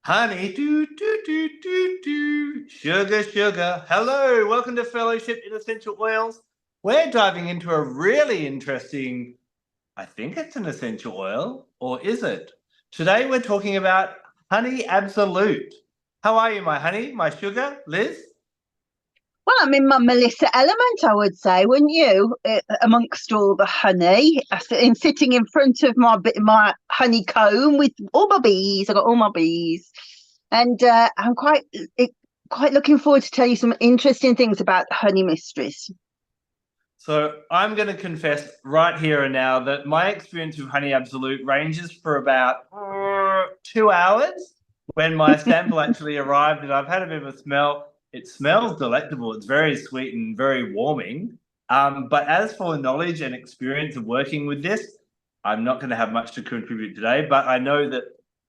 Honey, sugar, sugar. Hello, welcome to Fellowship in Essential Oils. We're diving into a really interesting, I think it's an essential oil, or is it? Today we're talking about Honey Absolute. How are you, my honey, my sugar, Liz? Well, I'm in my Melissa element, I would say, wouldn't you? Amongst all the honey, sitting in front of my honeycomb with all my bees. I got all my bees, and I'm quite looking forward to tell you some interesting things about honey mistress. So I'm going to confess right here and now that my experience with Honey Absolute ranges for about 2 hours when my sample actually arrived, and I've had a bit of a smell. It smells delectable. It's very sweet and very warming. But as for knowledge and experience of working with this, I'm not going to have much to contribute today. But I know that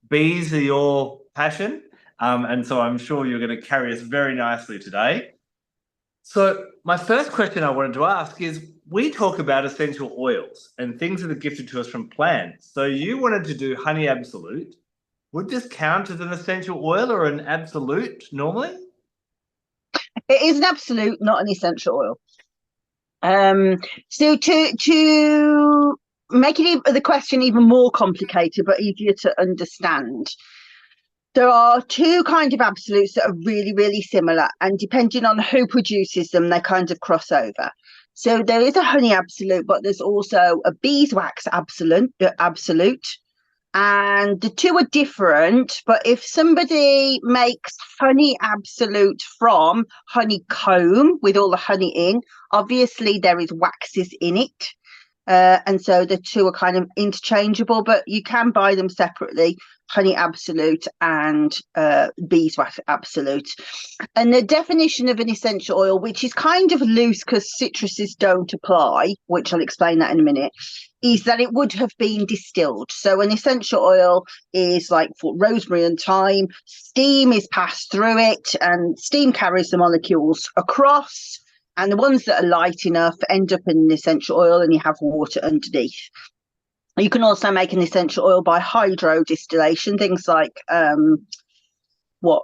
bees are your passion, and so I'm sure you're going to carry us very nicely today. So, my first question I wanted to ask is we talk about essential oils and things that are gifted to us from plants. So, you wanted to do honey absolute. Would this count as an essential oil or an absolute normally? It is an absolute, not an essential oil. So to make the question even more complicated but easier to understand, there are two kind of absolutes that are really, really similar, and depending on who produces them, they kind of cross over. So there is a honey absolute, but there's also a beeswax absolute, and the two are different. But if somebody makes honey absolute from honeycomb with all the honey in, obviously there is waxes in it. And so the two are kind of interchangeable, but you can buy them separately, honey absolute and beeswax absolute. And the definition of an essential oil, which is kind of loose because citruses don't apply, which I'll explain that in a minute, is that it would have been distilled. So an essential oil is like for rosemary and thyme, steam is passed through it and steam carries the molecules across, and the ones that are light enough end up in an essential oil and you have water underneath. You can also make an essential oil by hydro distillation, things like what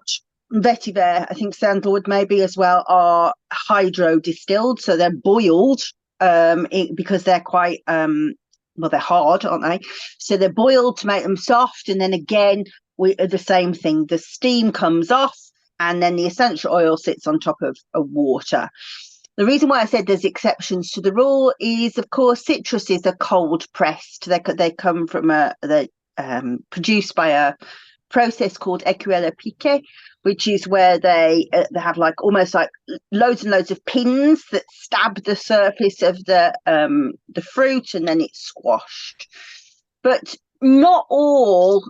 vetiver, I think sandalwood maybe as well, are hydro distilled, so they're boiled because they're quite well, they're hard, aren't they? So they're boiled to make them soft, and then again we the same thing. The steam comes off, and then the essential oil sits on top of water. The reason why I said there's exceptions to the rule is, of course, citruses are cold pressed. They come from they're produced by a process called écuelle à piquer, which is where they have like almost like loads and loads of pins that stab the surface of the fruit, and then it's squashed. But not all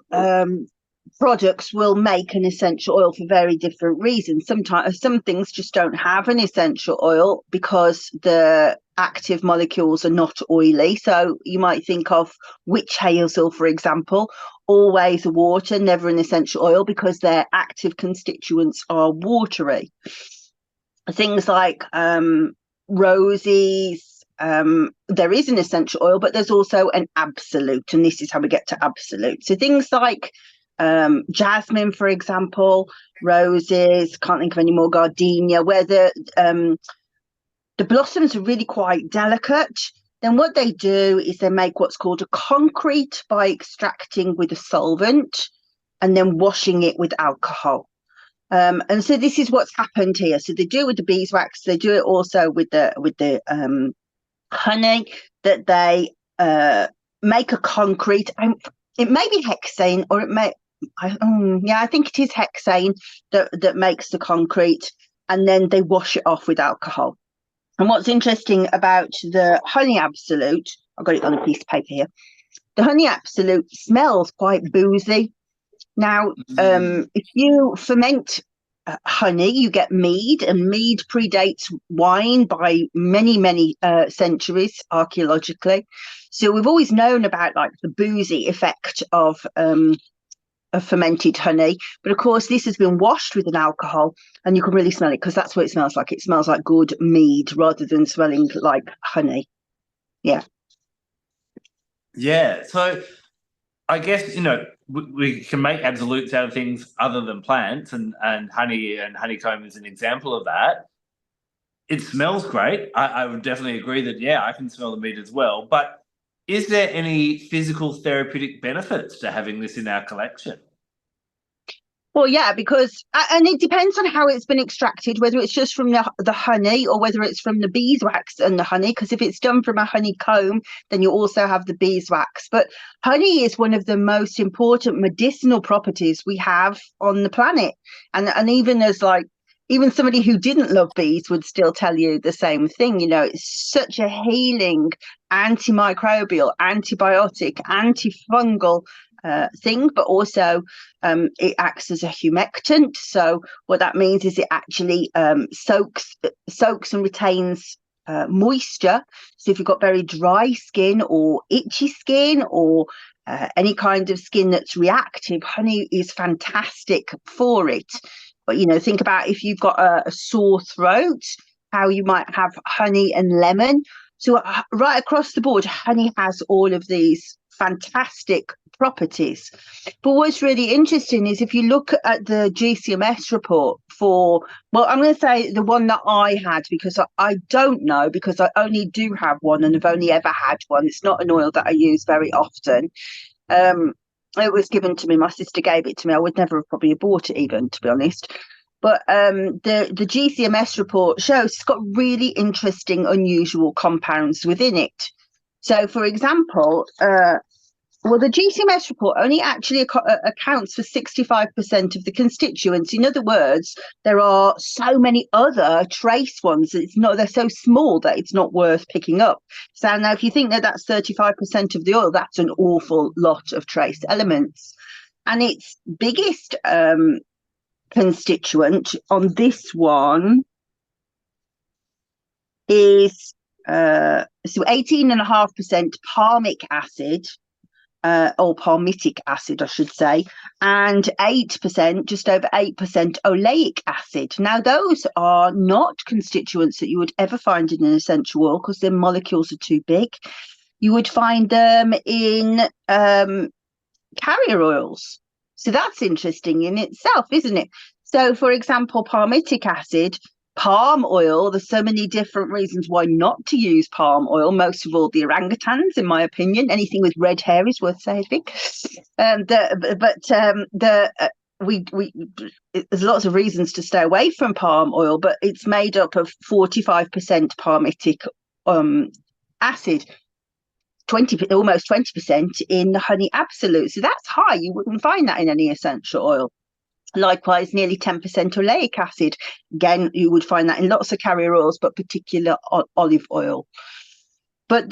products will make an essential oil for very different reasons. Sometimes some things just don't have an essential oil because the active molecules are not oily. So you might think of witch hazel, for example, always water, never an essential oil, because their active constituents are watery. Things like roses, there is an essential oil, but there's also an absolute, and this is how we get to absolute. So things like jasmine, for example, roses, can't think of any more, gardenia, where the blossoms are really quite delicate. Then what they do is they make what's called a concrete by extracting with a solvent and then washing it with alcohol. And so this is what's happened here. So they do it with the beeswax. They do it also with the honey, that they make a concrete. It may be hexane, or it may. I think it is hexane that makes the concrete, and then they wash it off with alcohol. And what's interesting about the honey absolute, I've got it on a piece of paper here. The honey absolute smells quite boozy. Now, if you ferment honey, you get mead, and mead predates wine by many, many centuries archaeologically. So we've always known about like the boozy effect of fermented honey, but of course this has been washed with an alcohol, and you can really smell it because that's what it smells like. It smells like good mead rather than smelling like honey. Yeah. Yeah. So I guess, we can make absolutes out of things other than plants, and honey and honeycomb is an example of that. It smells great. I would definitely agree that, yeah, I can smell the meat as well. But is there any physical therapeutic benefits to having this in our collection? Well, yeah, because and it depends on how it's been extracted, whether it's just from the honey or whether it's from the beeswax and the honey. Because if it's done from a honeycomb, then you also have the beeswax. But honey is one of the most important medicinal properties we have on the planet, and even somebody who didn't love bees would still tell you the same thing. You know, it's such a healing, antimicrobial, antibiotic, antifungal thing, but also it acts as a humectant. So what that means is it actually soaks and retains moisture. So if you've got very dry skin or itchy skin or any kind of skin that's reactive, honey is fantastic for it. But, you know, think about if you've got a sore throat, how you might have honey and lemon. So right across the board, honey has all of these fantastic properties. But what's really interesting is if you look at the GCMS report well, I'm going to say the one that I had, because I don't know, because I only do have one and I've only ever had one. It's not an oil that I use very often. It was given to me. My sister gave it to me. I would never have probably bought it even, to be honest. But the GCMS report shows it's got really interesting, unusual compounds within it. So, for example, the GCMS report only actually accounts for 65% of the constituents. In other words, there are so many other trace ones. They're so small that it's not worth picking up. So now, if you think that that's 35% of the oil, that's an awful lot of trace elements. And its biggest constituent on this one is 18.5% palmic acid. Or palmitic acid, I should say, and 8%, just over 8%, oleic acid. Now, those are not constituents that you would ever find in an essential oil because their molecules are too big. You would find them in carrier oils. So that's interesting in itself, isn't it? So, for example, palmitic acid, palm oil, there's so many different reasons why not to use palm oil, most of all the orangutans, in my opinion. Anything with red hair is worth saving. There's lots of reasons to stay away from palm oil, but it's made up of 45% palmitic acid, almost 20% in the honey absolute. So that's high. You wouldn't find that in any essential oil. Likewise, nearly 10% oleic acid. Again, you would find that in lots of carrier oils, but particular olive oil. But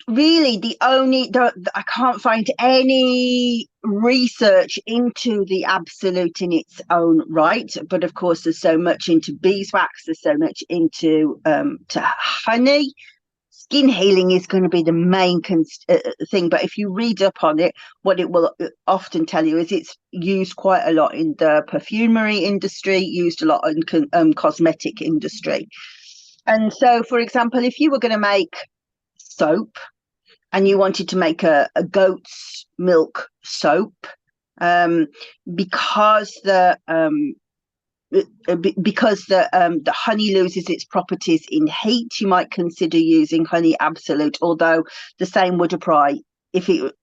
really, I can't find any research into the absolute in its own right. But of course, there's so much into beeswax. There's so much into to honey. Skin healing is going to be the main thing, but if you read up on it, what it will often tell you is it's used quite a lot in the perfumery industry, used a lot in cosmetic industry. And so, for example, if you were going to make soap and you wanted to make a goat's milk soap, because the honey loses its properties in heat, you might consider using honey absolute, although the same would apply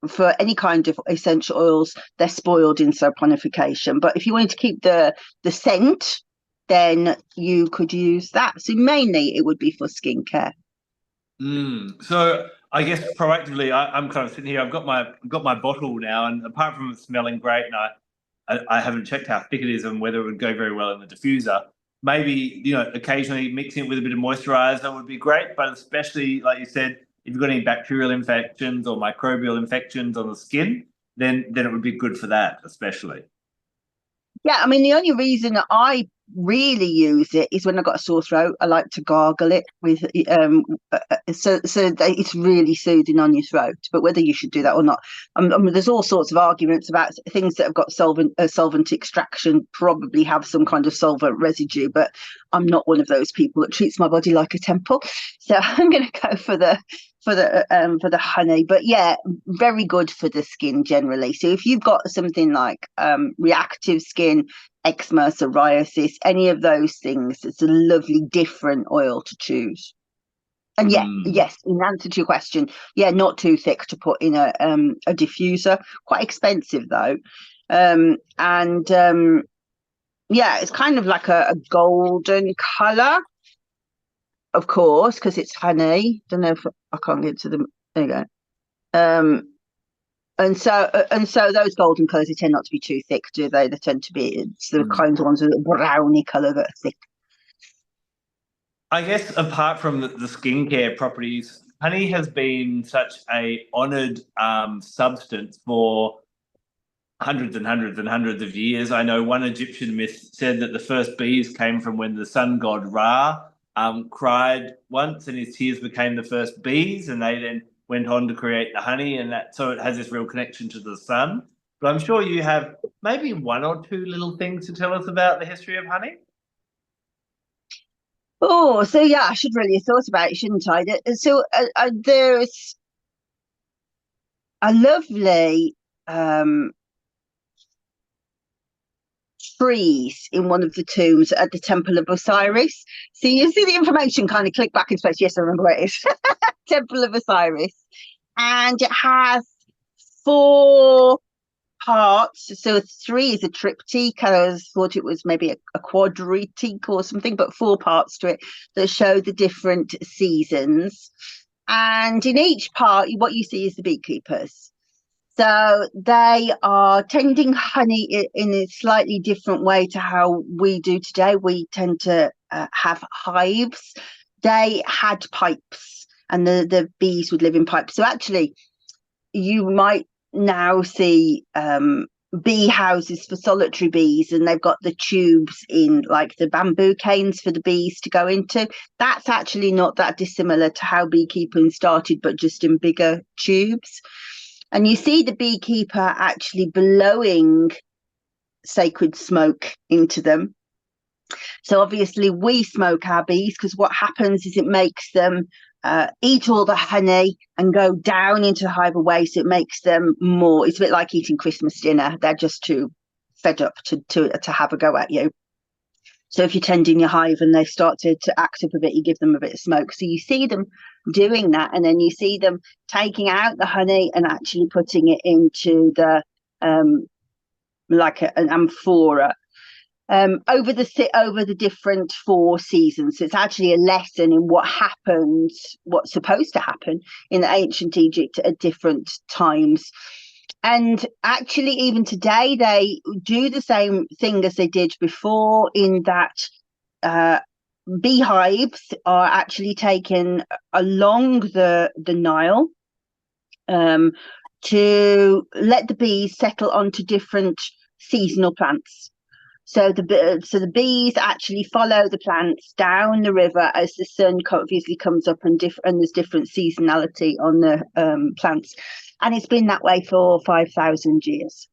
for any kind of essential oils. They're spoiled in saponification, but if you wanted to keep the scent, then you could use that. So mainly it would be for skincare. So I guess proactively, I'm kind of sitting here, I've got my bottle now, and apart from it smelling great, and I haven't checked how thick it is and whether it would go very well in the diffuser. Maybe, occasionally mixing it with a bit of moisturizer would be great, but especially, like you said, if you've got any bacterial infections or microbial infections on the skin, then it would be good for that, especially. Yeah, I mean, the only reason that I really use it is when I've got a sore throat. I like to gargle it with so that it's really soothing on your throat. But whether you should do that or not, there's all sorts of arguments about things that have got solvent extraction probably have some kind of solvent residue. But I'm not one of those people that treats my body like a temple, so I'm going to go for the for the honey, but yeah, very good for the skin generally. So if you've got something like reactive skin, eczema, psoriasis, any of those things, it's a lovely different oil to choose. And yeah, yes, in answer to your question, yeah, not too thick to put in a diffuser. Quite expensive though. Yeah, it's kind of like a golden color, of course, because it's honey. Don't know if I can't get to them. There you go. And so those golden colours, they tend not to be too thick, do they? They tend to be the kinds of ones with a browny colour that are thick. I guess apart from the skincare properties, honey has been such a honoured substance for hundreds and hundreds and hundreds of years. I know one Egyptian myth said that the first bees came from when the sun god Ra cried once, and his tears became the first bees, and they then went on to create the honey, and that so it has this real connection to the sun. But I'm sure you have maybe one or two little things to tell us about the history of honey. Oh, so yeah, I should really have thought about it, shouldn't I? So there's a lovely frieze in one of the tombs at the Temple of Osiris. So you see the information kind of click back in space. Yes, I remember where it is. Temple of Osiris. And it has 4 parts. So 3 is a triptych. I thought it was maybe a quadritique or something, but 4 parts to it that show the different seasons. And in each part, what you see is the beekeepers. So they are tending honey in a slightly different way to how we do today. We tend to have hives. They had pipes, and the bees would live in pipes. So actually, you might now see bee houses for solitary bees, and they've got the tubes in like the bamboo canes for the bees to go into. That's actually not that dissimilar to how beekeeping started, but just in bigger tubes. And you see the beekeeper actually blowing sacred smoke into them. So obviously we smoke our bees, because what happens is it makes them eat all the honey and go down into the hive away. So it makes them more, it's a bit like eating Christmas dinner. They're just too fed up to have a go at you. So if you're tending your hive and they start to act up a bit, you give them a bit of smoke. So you see them doing that, and then you see them taking out the honey and actually putting it into the like an amphora over the different 4 seasons. So it's actually a lesson in what's supposed to happen in ancient Egypt at different times. And actually, even today, they do the same thing as they did before, in that beehives are actually taken along the Nile to let the bees settle onto different seasonal plants. So the bees actually follow the plants down the river as the sun obviously comes up, and there's different seasonality on the plants. And it's been that way for 5,000 years.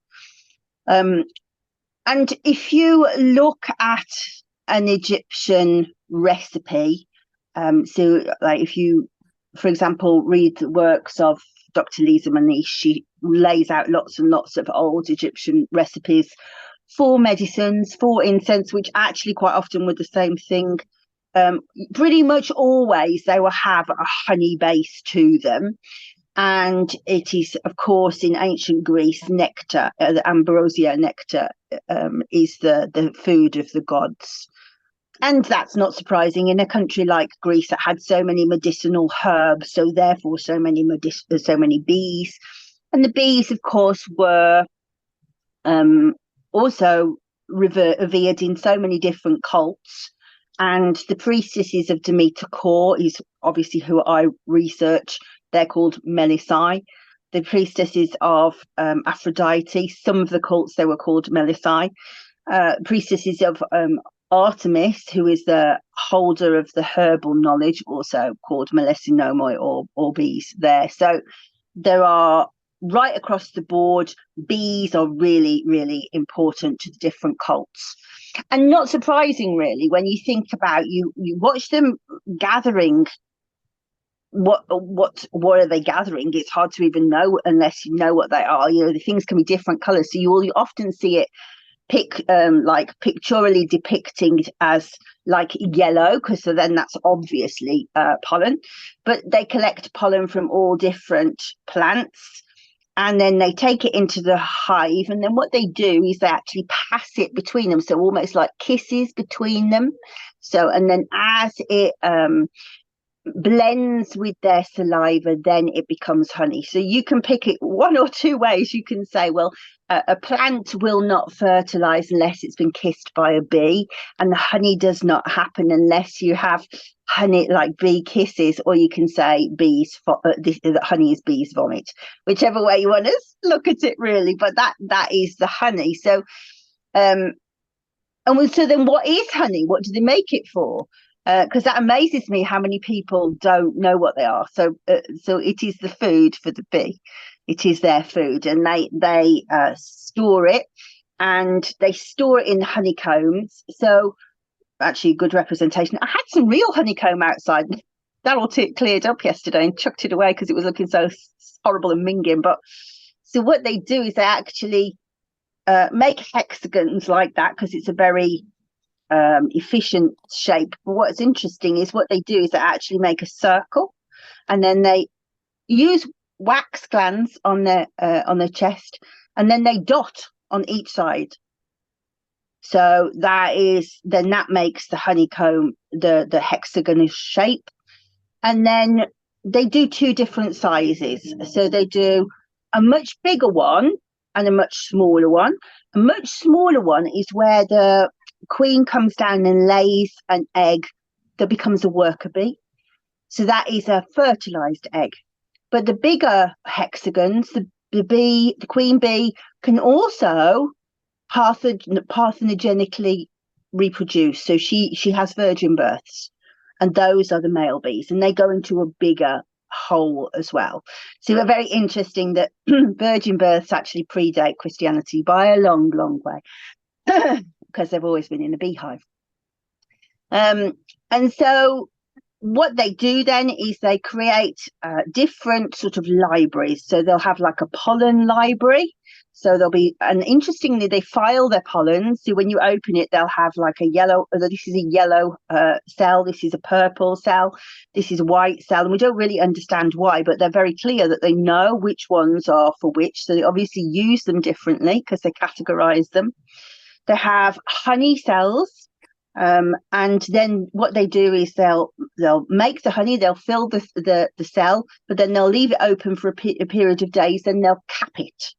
And if you look at an Egyptian recipe, so like if you, for example, read the works of Dr. Lisa Manish, she lays out lots and lots of old Egyptian recipes for medicines, for incense, which actually quite often were the same thing. Pretty much always they will have a honey base to them. And it is, of course, in ancient Greece, nectar, the ambrosia nectar, is the food of the gods. And that's not surprising in a country like Greece that had so many medicinal herbs, so therefore so many bees. And the bees, of course, were also revered in so many different cults. And the priestesses of Demeter Kor is obviously who I research. They're called Melissae. The priestesses of Aphrodite, some of the cults, they were called Melissae. Priestesses of Artemis, who is the holder of the herbal knowledge, also called Melesinomoi or bees there. So there are, right across the board, bees are really, really important to the different cults. And not surprising, really, when you think about you watch them gathering what are they gathering? It's hard to even know unless you know what they are. The things can be different colors, so you will often see it like pictorially depicting it as like yellow, because so then that's obviously pollen. But they collect pollen from all different plants, and then they take it into the hive, and then what they do is they actually pass it between them, so almost like kisses between them. So, and then as it blends with their saliva, then it becomes honey. So you can pick it one or two ways. You can say, well, a plant will not fertilize unless it's been kissed by a bee, and the honey does not happen unless you have honey, like bee kisses. Or you can say honey is bees vomit, whichever way you want to look at it, really. But that is the honey. So so then what is honey? What do they make it for? Because that amazes me how many people don't know what they are. So it is the food for the bee. It is their food, and they store it, and they store it in honeycombs. So actually, good representation. I had some real honeycomb outside. That all cleared up yesterday and chucked it away because it was looking so horrible and minging. But so what they do is they actually make hexagons like that, because it's a very efficient shape. But what's interesting is what they do is they actually make a circle, and then they use wax glands on their chest, and then they dot on each side. So that makes the honeycomb the hexagonal shape. And then they do two different sizes. So they do a much bigger one and a much smaller one. A much smaller one is where the queen comes down and lays an egg that becomes a worker bee. So that is a fertilized egg. But the bigger hexagons, the queen bee can also parthenogenically reproduce. So she has virgin births, and those are the male bees, and they go into a bigger hole as well. So it's very interesting that virgin births actually predate Christianity by a long, long way, because they've always been in a beehive. And so what they do then is they create different sort of libraries. So they'll have like a pollen library. So there'll be, and interestingly, they file their pollen. So when you open it, they'll have like a yellow, this is a yellow cell, this is a purple cell, this is a white cell. And we don't really understand why, but they're very clear that they know which ones are for which. So they obviously use them differently because they categorize them. They have honey cells. And then what they do is they'll make the honey, they'll fill the cell, but then they'll leave it open for a period of days, then they'll cap it.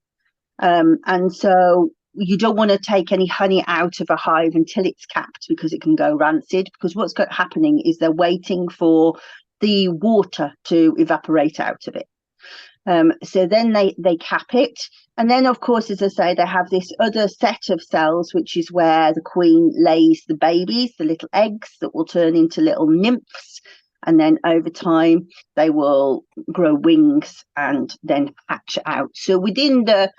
And so you don't want to take any honey out of a hive until it's capped, because it can go rancid, because what's happening is they're waiting for the water to evaporate out of it. So then they cap it. And then, of course, as I say, they have this other set of cells, which is where the queen lays the babies, the little eggs that will turn into little nymphs. And then over time, they will grow wings and then hatch out. So within the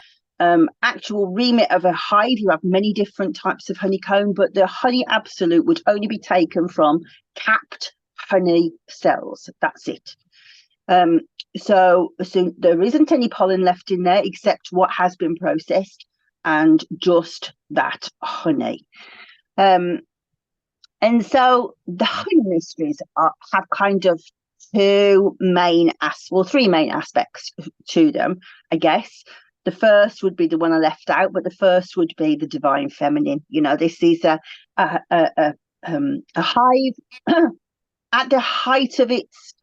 actual remit of a hive, you have many different types of honeycomb, but the honey absolute would only be taken from capped honey cells. That's it. So there isn't any pollen left in there except what has been processed, and just that honey. And so the honey mysteries have kind of three main aspects to them, I guess. The first would be the one I left out, but the first would be the divine feminine. This is a hive at the height of its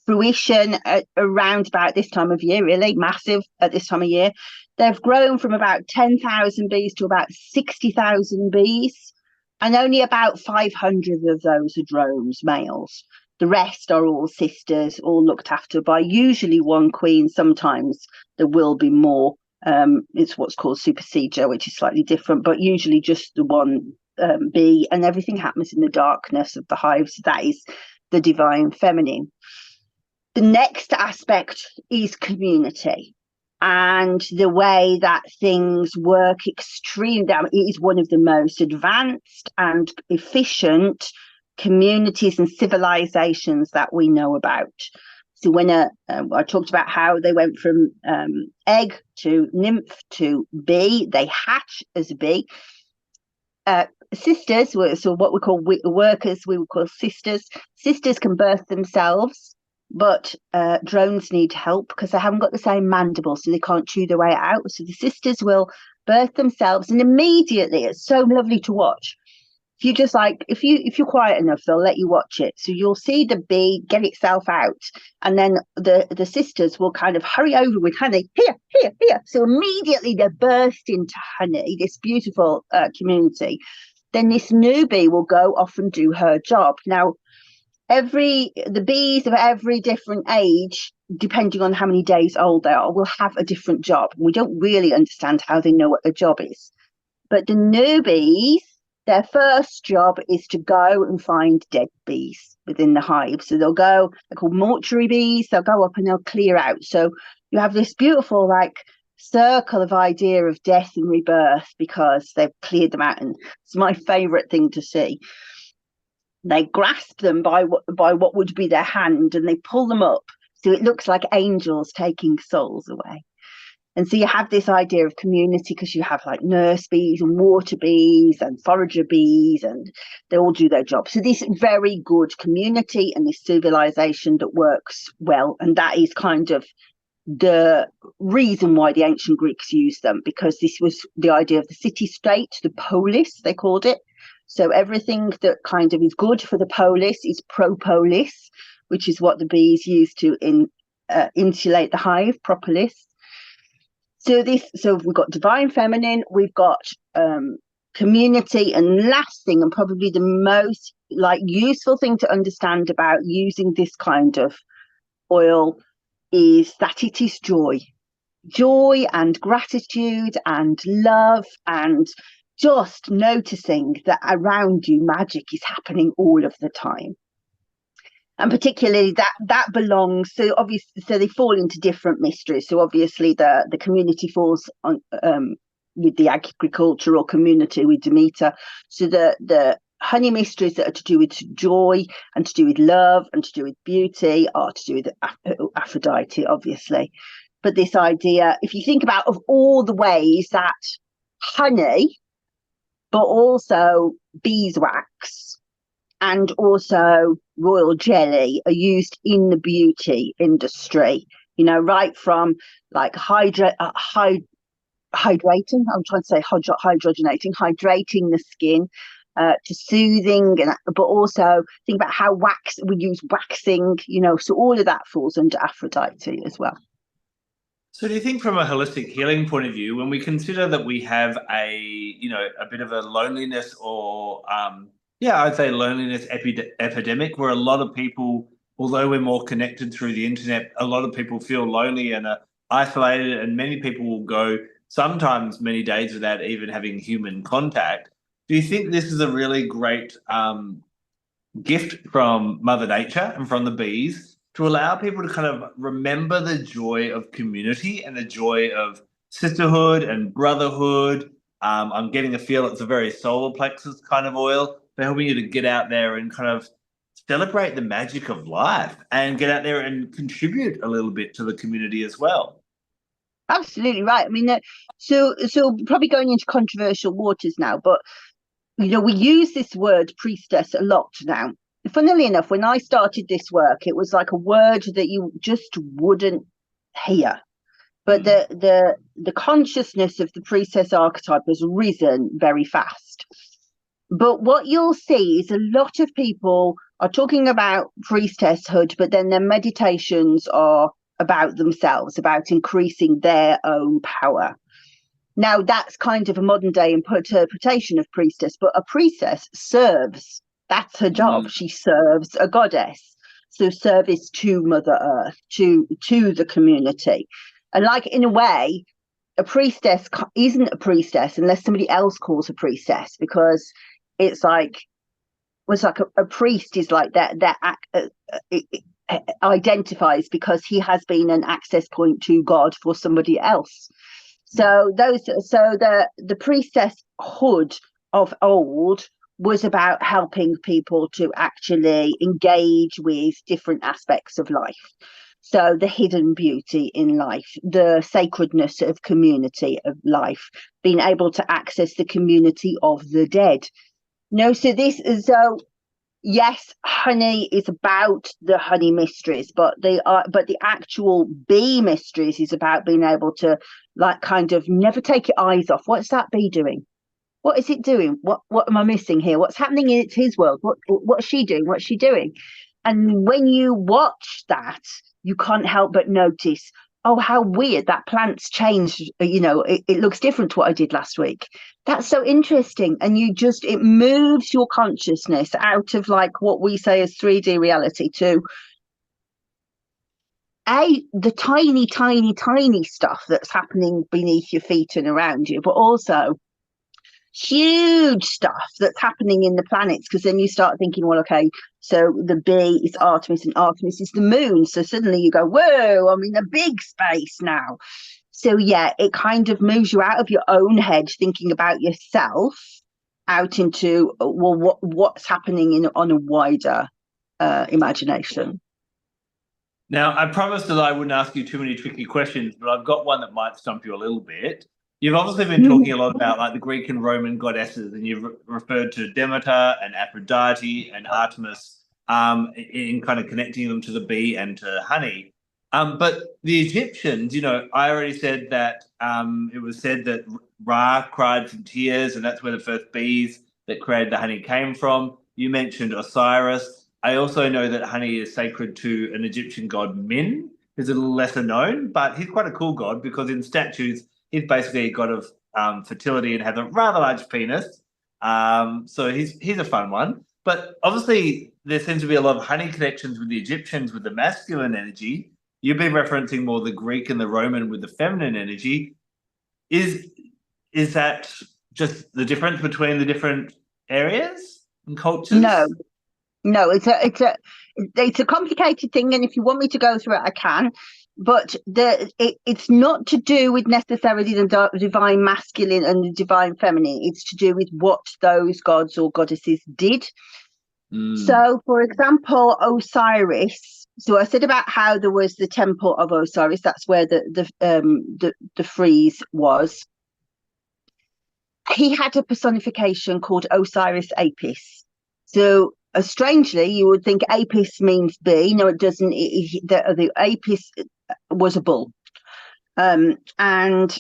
fruition around about this time of year, really massive at this time of year. They've grown from about 10,000 bees to about 60,000 bees, and only about 500 of those are drones, males. The rest are all sisters, all looked after by usually one queen. Sometimes there will be more. It's what's called supersedure, which is slightly different, but usually just the one bee, and everything happens in the darkness of the hive. So that is the divine feminine. The next aspect is community, and the way that things work extremely. It is one of the most advanced and efficient communities and civilizations that we know about. So when I talked about how they went from egg to nymph to bee, they hatch as a bee. Sisters, so what we call workers, we would call sisters. Sisters can birth themselves, but drones need help because they haven't got the same mandible, so they can't chew their way out. So the sisters will birth themselves, and immediately, it's so lovely to watch. If you just if you're quiet enough, they'll let you watch it. So you'll see the bee get itself out, and then the sisters will kind of hurry over with honey. Here, here, here. So immediately they're burst into honey, this beautiful community. Then this new bee will go off and do her job. Now, the bees of every different age, depending on how many days old they are, will have a different job. We don't really understand how they know what their job is. But the newbies, their first job is to go and find dead bees within the hive. So they're called mortuary bees. They'll go up and they'll clear out. So you have this beautiful circle of idea of death and rebirth because they've cleared them out. And it's my favorite thing to see. They grasp them by what would be their hand, and they pull them up. So it looks like angels taking souls away. And so you have this idea of community because you have nurse bees and water bees and forager bees, and they all do their job. So this very good community and this civilization that works well. And that is kind of the reason why the ancient Greeks used them, because this was the idea of the city-state, the polis, they called it. So everything that kind of is good for the polis is propolis, which is what the bees use to insulate the hive, propolis. So we've got divine feminine, we've got community, and last thing, and probably the most useful thing to understand about using this kind of oil, is that it is joy and gratitude and love, and just noticing that around you magic is happening all of the time. And particularly that belongs, so obviously, so they fall into different mysteries. So obviously the community falls on with the agricultural community with Demeter. So the honey mysteries that are to do with joy and to do with love and to do with beauty are to do with Aphrodite, obviously. But this idea, if you think about of all the ways that honey, but also beeswax and also royal jelly are used in the beauty industry, right from hydrating, I'm trying to say hydrogenating, hydrating the skin, to soothing, but also think about how we use waxing, so all of that falls under Aphrodite as well. So do you think from a holistic healing point of view, when we consider that we have a bit of a loneliness or, I'd say loneliness epidemic, where a lot of people, although we're more connected through the internet, a lot of people feel lonely and are isolated, and many people will go sometimes many days without even having human contact. Do you think this is a really great gift from Mother Nature and from the bees to allow people to kind of remember the joy of community and the joy of sisterhood and brotherhood? I'm getting a feel it's a very solar plexus kind of oil for helping you to get out there and kind of celebrate the magic of life and get out there and contribute a little bit to the community as well. Absolutely right. I mean, so probably going into controversial waters now, but we use this word priestess a lot now. Funnily enough, when I started this work, it was like a word that you just wouldn't hear. But the consciousness of the priestess archetype has risen very fast. But what you'll see is a lot of people are talking about priestesshood, but then their meditations are about themselves, about increasing their own power. Now, that's kind of a modern day interpretation of priestess, but a priestess serves. That's her job. She serves a goddess. So service to Mother Earth, to the community. And in a way, a priestess isn't a priestess unless somebody else calls her priestess, because it's a priest is that identifies because he has been an access point to God for somebody else. So the priestesshood of old was about helping people to actually engage with different aspects of life. So the hidden beauty in life, the sacredness of community of life, being able to access the community of the dead. No, so this is so yes, honey is about the honey mysteries, but the actual bee mysteries is about being able to like kind of never take your eyes off. What's that bee doing? What is it doing? What am I missing here? What's happening in his world? What's she doing? What's she doing? And when you watch that, you can't help but notice, oh, how weird that plant's changed. You know, it looks different to what I did last week. That's so interesting. And it moves your consciousness out of like what we say as 3D reality to the tiny, tiny, tiny stuff that's happening beneath your feet and around you, but also huge stuff that's happening in the planets, because then you start thinking, well, okay, so the bee is Artemis and Artemis is the moon, so suddenly you go, whoa, I'm in a big space now. So yeah, it kind of moves you out of your own head thinking about yourself out into, well, what's happening on a wider imagination. Now, I promised that I wouldn't ask you too many tricky questions, but I've got one that might stump you a little bit. You've obviously been talking a lot about like the Greek and Roman goddesses, and you've referred to Demeter and Aphrodite and Artemis in kind of connecting them to the bee and to honey. But the Egyptians, you know, I already said that it was said that Ra cried some tears, and that's where the first bees that created the honey came from. You mentioned Osiris. I also know that honey is sacred to an Egyptian god, Min, who's a little lesser known, but he's quite a cool god because in statues, he's basically a god of fertility and has a rather large penis. So he's a fun one. But obviously, there seems to be a lot of honey connections with the Egyptians with the masculine energy. You've been referencing more the Greek and the Roman with the feminine energy. Is that just the difference between the different areas and cultures? No, it's a complicated thing, and if you want me to go through it, I can. But it's not to do with necessarily the divine masculine and the divine feminine. It's to do with what those gods or goddesses did. So, for example, Osiris. So I said about how there was the temple of Osiris. That's where the frieze was. He had a personification called Osiris Apis. So strangely, you would think Apis means bee. No, it doesn't. The Apis was a bull. And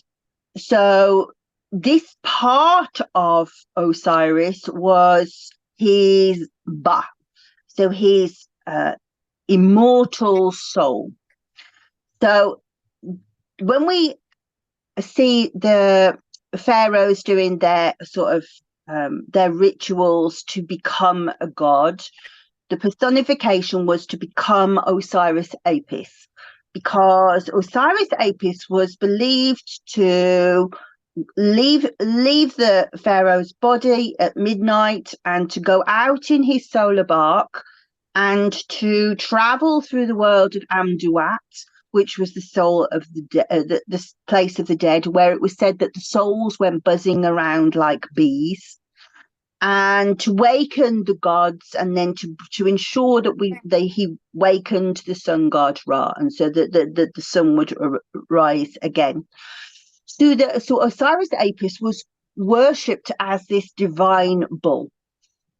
so this part of Osiris was his Ba. So his immortal soul. So when we see the pharaohs doing their sort of their rituals to become a god, the personification was to become Osiris Apis, because Osiris Apis was believed to leave the pharaoh's body at midnight and to go out in his solar bark and to travel through the world of Amduat, which was the soul of the place of the dead, where it was said that the souls went buzzing around like bees, and to waken the gods, and then to ensure that he wakened the sun god Ra, and so that the sun would rise again. So Osiris Apis was worshipped as this divine bull,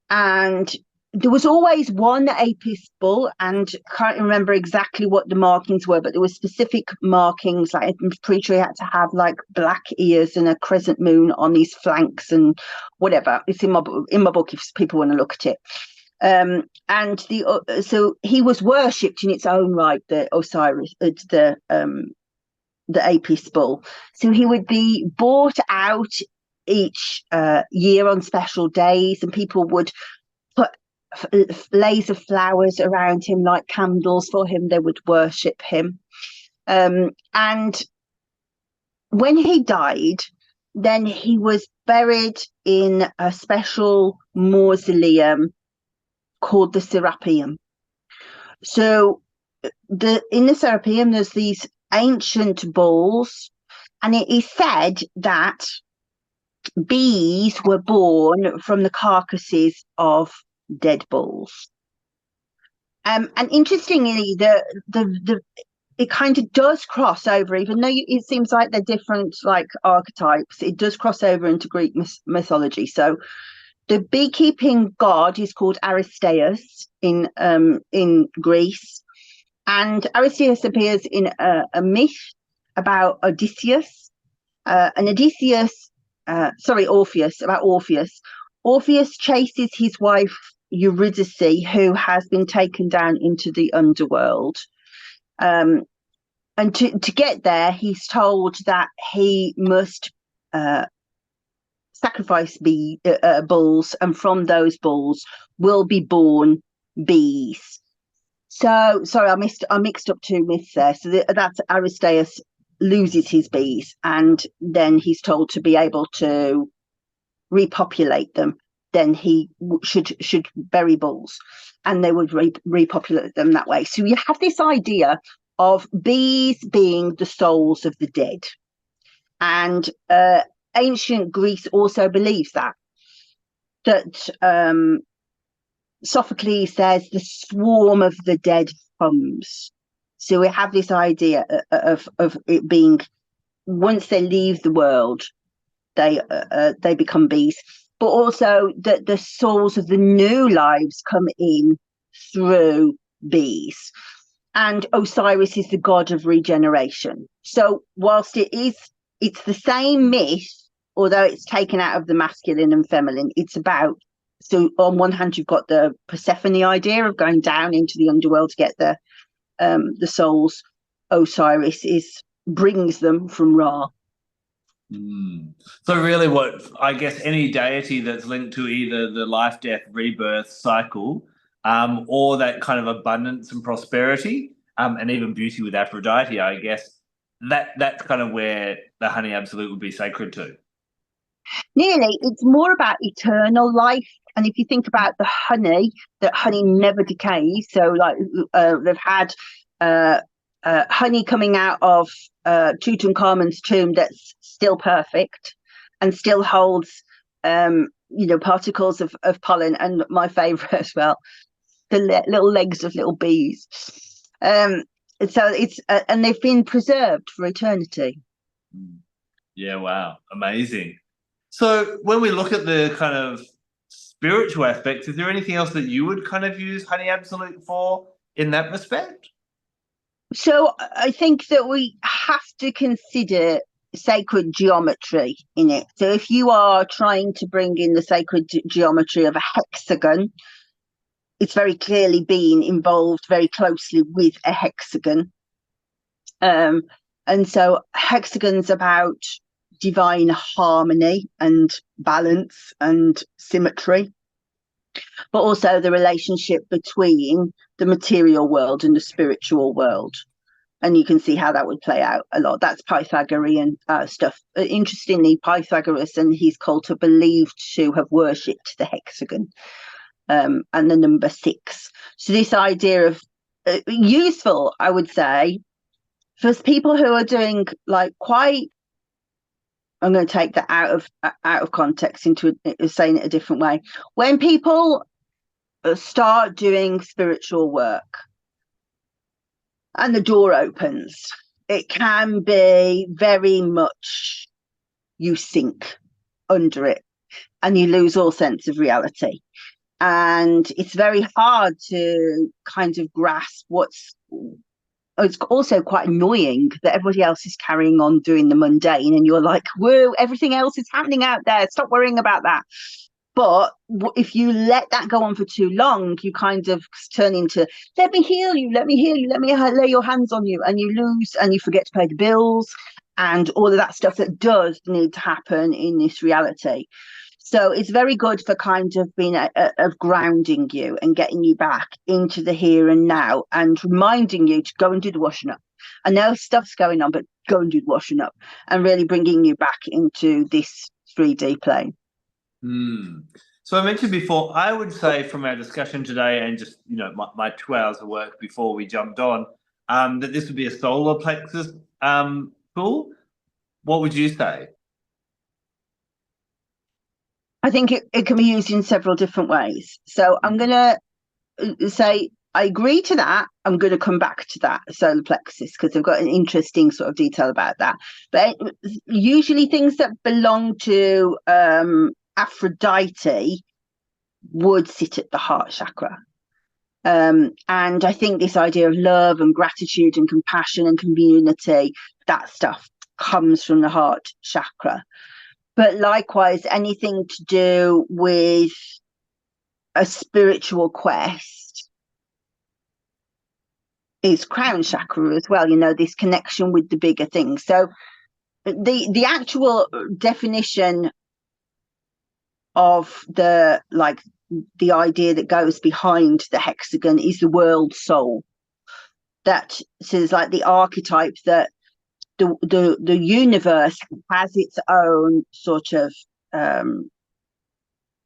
and there was always one Apis bull, and I can't remember exactly what the markings were, but there were specific markings. Like I'm pretty sure he had to have like black ears and a crescent moon on his flanks and whatever. It's in my book if people want to look at it. So he was worshipped in its own right, the Osiris, the Apis bull. So he would be brought out each year on special days, and people would put lays of flowers around him like candles for him. They would worship him, and when he died, then he was buried in a special mausoleum called the Serapeum. So in the Serapeum there's these ancient bulls, and it is said that bees were born from the carcasses of dead bulls. And interestingly, the it kind of does cross over, even though it seems like they're different, like archetypes. It does cross over into Greek mythology. So the beekeeping god is called Aristeus in Greece, and Aristeus appears in a myth about Odysseus, and Orpheus, about Orpheus. Orpheus chases his wife Eurydice, who has been taken down into the underworld. And to get there, he's told that he must sacrifice bulls, and from those bulls will be born bees. So sorry, I mixed up two myths there. So that's Aristeus loses his bees, and then he's told to be able to repopulate them. Then he should bury bulls, and they would repopulate them that way. So you have this idea of bees being the souls of the dead, and ancient Greece also believes that Sophocles says the swarm of the dead comes. So we have this idea of it being, once they leave the world, they become bees, but also that the souls of the new lives come in through bees. And Osiris is the god of regeneration. So whilst it's the same myth, although it's taken out of the masculine and feminine, it's about, so on one hand you've got the Persephone idea of going down into the underworld to get the souls. Osiris brings them from Ra. So really, what I guess any deity that's linked to either the life, death, rebirth cycle, or that kind of abundance and prosperity, and even beauty with Aphrodite, I guess that's kind of where the honey absolute would be sacred to. Nearly, it's more about eternal life. And if you think about the honey, that honey never decays. So like they've had honey coming out of Tutankhamun's tomb that's still perfect and still holds particles of pollen, and my favorite as well, the little legs of little bees. So it's and they've been preserved for eternity. Yeah, wow, amazing. So when we look at the kind of spiritual aspects, is there anything else that you would kind of use honey absolute for in that respect? So I think that we have to consider sacred geometry in it. So if you are trying to bring in the sacred geometry of a hexagon, it's very clearly been involved very closely with a hexagon. And so hexagons about divine harmony and balance and symmetry, but also the relationship between the material world and the spiritual world. And you can see how that would play out a lot. That's Pythagorean stuff. Interestingly, Pythagoras and his cult are believed to have worshipped the hexagon and the number 6. So this idea of useful, I would say, for people who are doing like quite, I'm going to take that out of context into saying it a different way. When people start doing spiritual work and the door opens, it can be very much you sink under it and you lose all sense of reality. And it's very hard to kind of grasp it's also quite annoying that everybody else is carrying on doing the mundane and you're like, whoa, everything else is happening out there. Stop worrying about that. But if you let that go on for too long, you kind of turn into, let me heal you, let me lay your hands on you, and you lose and you forget to pay the bills and all of that stuff that does need to happen in this reality. So it's very good for kind of being of grounding you and getting you back into the here and now and reminding you to go and do the washing up. I know stuff's going on, but go and do the washing up and really bringing you back into this 3D plane. So I mentioned before, I would say from our discussion today and just, my 2 hours of work before we jumped on, that this would be a solar plexus tool. What would you say? I think it can be used in several different ways. So I'm going to say I agree to that. I'm going to come back to that solar plexus because I've got an interesting sort of detail about that. But usually things that belong to Aphrodite would sit at the heart chakra. And I think this idea of love and gratitude and compassion and community, that stuff comes from the heart chakra. But likewise, anything to do with a spiritual quest is crown chakra as well, you know, this connection with the bigger things. So the actual definition of the idea that goes behind the hexagon is the world soul. That says like the archetype that the universe has its own sort of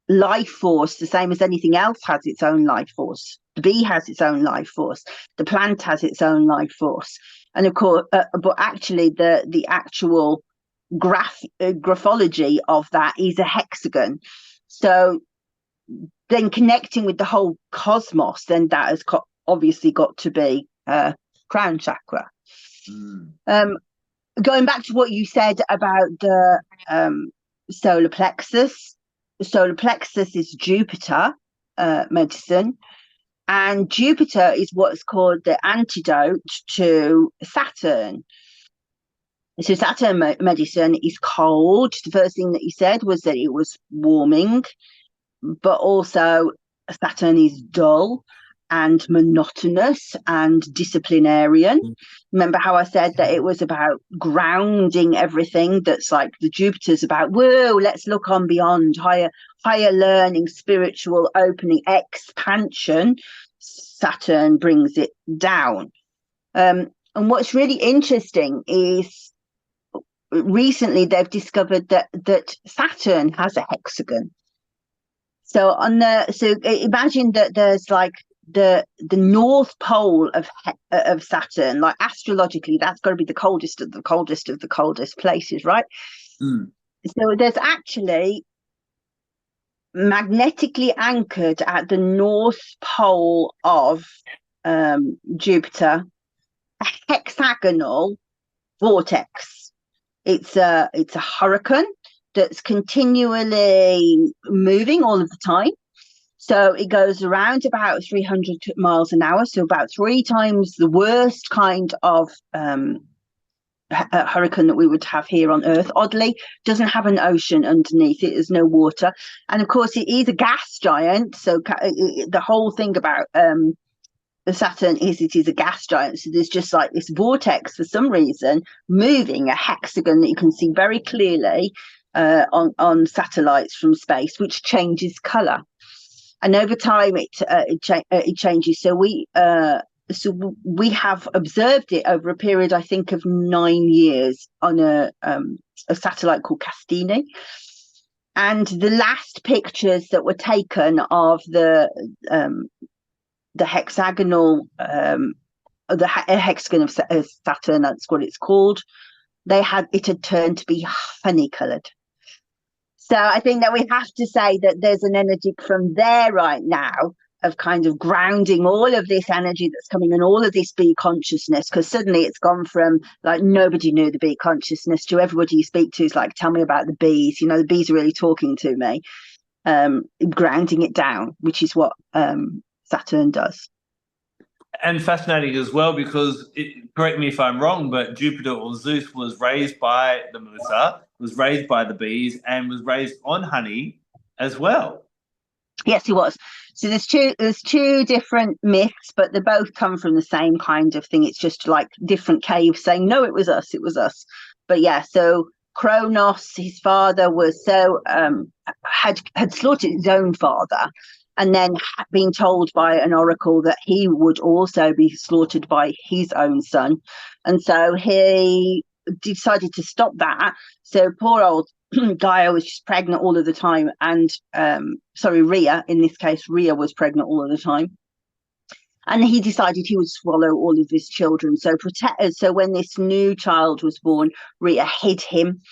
life force, the same as anything else has its own life force. The bee has its own life force. The plant has its own life force. And of course, but actually the actual graphology of that is a hexagon. So then connecting with the whole cosmos, then that has obviously got to be crown chakra. Going back to what you said about the solar plexus, the solar plexus is Jupiter medicine, and Jupiter is what's called the antidote to Saturn. So Saturn medicine is cold. The first thing that you said was that it was warming, but also Saturn is dull and monotonous and disciplinarian. Remember how I said that it was about grounding everything? That's like the Jupiter's about, whoa, let's look on beyond, higher learning, spiritual opening, expansion. Saturn brings it down. And what's really interesting is recently they've discovered that Saturn has a hexagon. So imagine that there's like the north pole of Saturn, like astrologically, that's got to be the coldest of the coldest of the coldest places, right? So there's actually magnetically anchored at the north pole of Jupiter a hexagonal vortex. It's a hurricane that's continually moving all of the time. So it goes around about 300 miles an hour, so about 3 times the worst kind of hurricane that we would have here on Earth. Oddly, doesn't have an ocean underneath it. There's no water, and of course it is a gas giant. So the whole thing about Saturn is it is a gas giant. So there's just like this vortex for some reason moving a hexagon that you can see very clearly on satellites from space, which changes color. And over time, it changes. So we have observed it over a period, I think, of 9 years on a satellite called Cassini. And the last pictures that were taken of the hexagonal, the hexagon of Saturn, that's what it's called. It had turned to be honey coloured. So I think that we have to say that there's an energy from there right now of kind of grounding all of this energy that's coming and all of this bee consciousness, because suddenly it's gone from like nobody knew the bee consciousness to everybody you speak to is like, tell me about the bees. You know, the bees are really talking to me, grounding it down, which is what Saturn does. And fascinating as well, because correct me if I'm wrong, but Jupiter or Zeus was raised by the Melissa, was raised by the bees, and was raised on honey as well. Yes, he was. So there's two different myths, but they both come from the same kind of thing. It's just like different caves saying, no, it was us. But yeah, so Kronos, his father, was had slaughtered his own father, and then being told by an oracle that he would also be slaughtered by his own son. And so he decided to stop that. So poor old Gaia was just pregnant all of the time. And Rhea, in this case, Rhea was pregnant all of the time. And he decided he would swallow all of his children. So when this new child was born, Rhea hid him.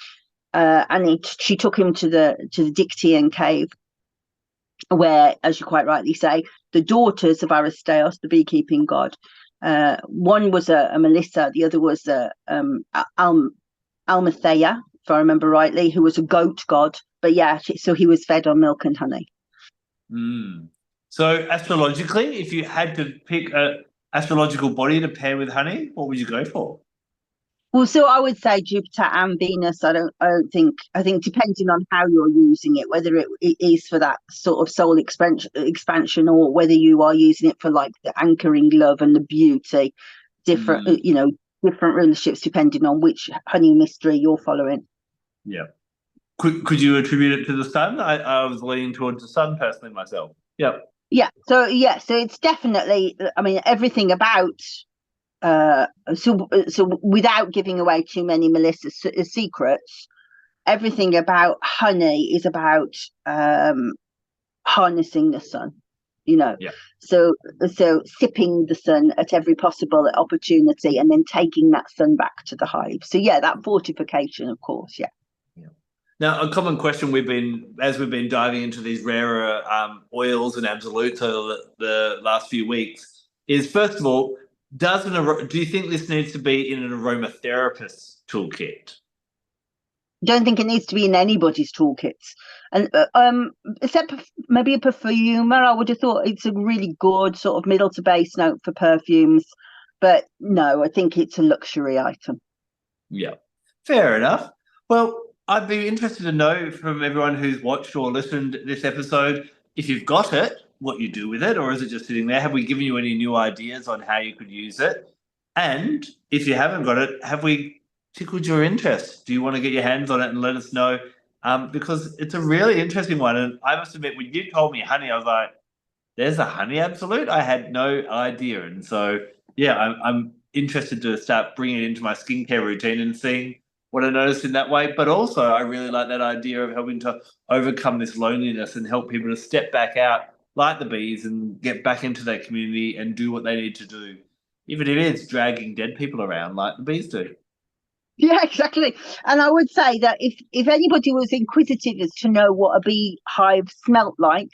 and she took him to the Dictaean cave, where, as you quite rightly say, the daughters of Aristeos, the beekeeping god, one was a Melissa, the other was a Almathea, if I remember rightly, who was a goat god. But yeah, so he was fed on milk and honey. So astrologically, if you had to pick a astrological body to pair with honey, what would you go for? Well, so I would say Jupiter and Venus. I think depending on how you're using it, whether it is for that sort of soul expansion, or whether you are using it for like the anchoring love and the beauty, different relationships depending on which honey mystery you're following. Yeah. Could you attribute it to the sun? I was leaning towards the sun personally myself. Yeah. Yeah. So it's definitely, I mean, everything about so without giving away too many Melissa's secrets, everything about honey is about harnessing the sun, Yeah. So sipping the sun at every possible opportunity, and then taking that sun back to the hive. So yeah, that fortification, of course. Yeah. Now, a common question as we've been diving into these rarer oils and absolutes over the last few weeks is, first of all, do you think this needs to be in an aromatherapist's toolkit? Don't think it needs to be in anybody's toolkits, and except maybe a perfumer. I would have thought it's a really good sort of middle to base note for perfumes, but no, I think it's a luxury item. Yeah, fair enough. Well, I'd be interested to know from everyone who's watched or listened to this episode, if you've got it, what you do with it, or is it just sitting there? Have we given you any new ideas on how you could use it? And if you haven't got it, have we tickled your interest? Do you want to get your hands on it and let us know? Because it's a really interesting one. And I must admit, when you told me honey, I was like, there's a honey absolute? I had no idea. And so, yeah, I'm interested to start bringing it into my skincare routine and seeing what I noticed in that way. But also, I really like that idea of helping to overcome this loneliness and help people to step back out like the bees and get back into that community and do what they need to do, even if it's dragging dead people around like the bees do. Yeah, exactly. And I would say that if anybody was inquisitive as to know what a beehive smelt like,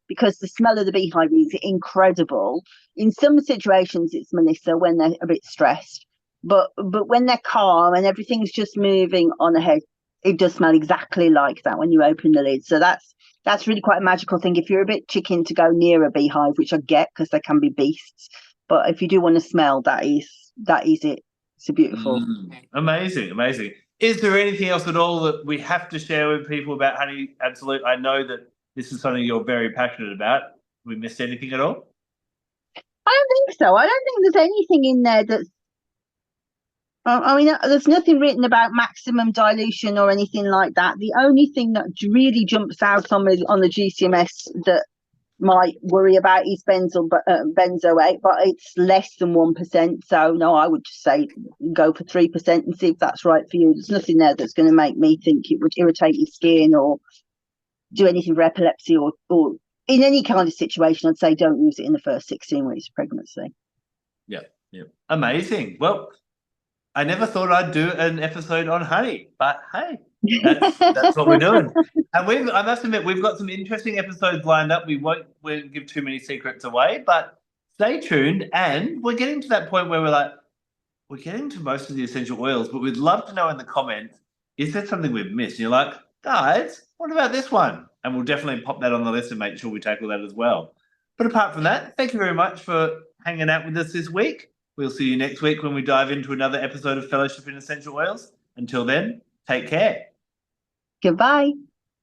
because the smell of the beehive is incredible. In some situations, it's Melissa when they're a bit stressed, but when they're calm and everything's just moving on ahead, it does smell exactly like that when you open the lid. So that's really quite a magical thing. If you're a bit chicken to go near a beehive, which I get because they can be beasts, but if you do want to smell, that is it. It's a beautiful. Amazing. Is there anything else at all that we have to share with people about Honey Absolute? I know that this is something you're very passionate about. Have we missed anything at all? I don't think so. I don't think there's anything in there that's. I mean, there's nothing written about maximum dilution or anything like that. The only thing that really jumps out on the GCMS that might worry about is benzoate, but it's less than 1%. So no, I would just say go for 3% and see if that's right for you. There's nothing there that's going to make me think it would irritate your skin or do anything for epilepsy or in any kind of situation. I'd say don't use it in the first 16 weeks of pregnancy. Yeah. Amazing. Well, I never thought I'd do an episode on honey, but hey, that's what we're doing. And I must admit, we've got some interesting episodes lined up. We won't give too many secrets away, but stay tuned. And we're getting to that point where we're getting to most of the essential oils, but we'd love to know in the comments, is there something we've missed? And you're like, guys, what about this one? And we'll definitely pop that on the list and make sure we tackle that as well. But apart from that, thank you very much for hanging out with us this week. We'll see you next week when we dive into another episode of Fellowship in Essential Oils. Until then, take care. Goodbye.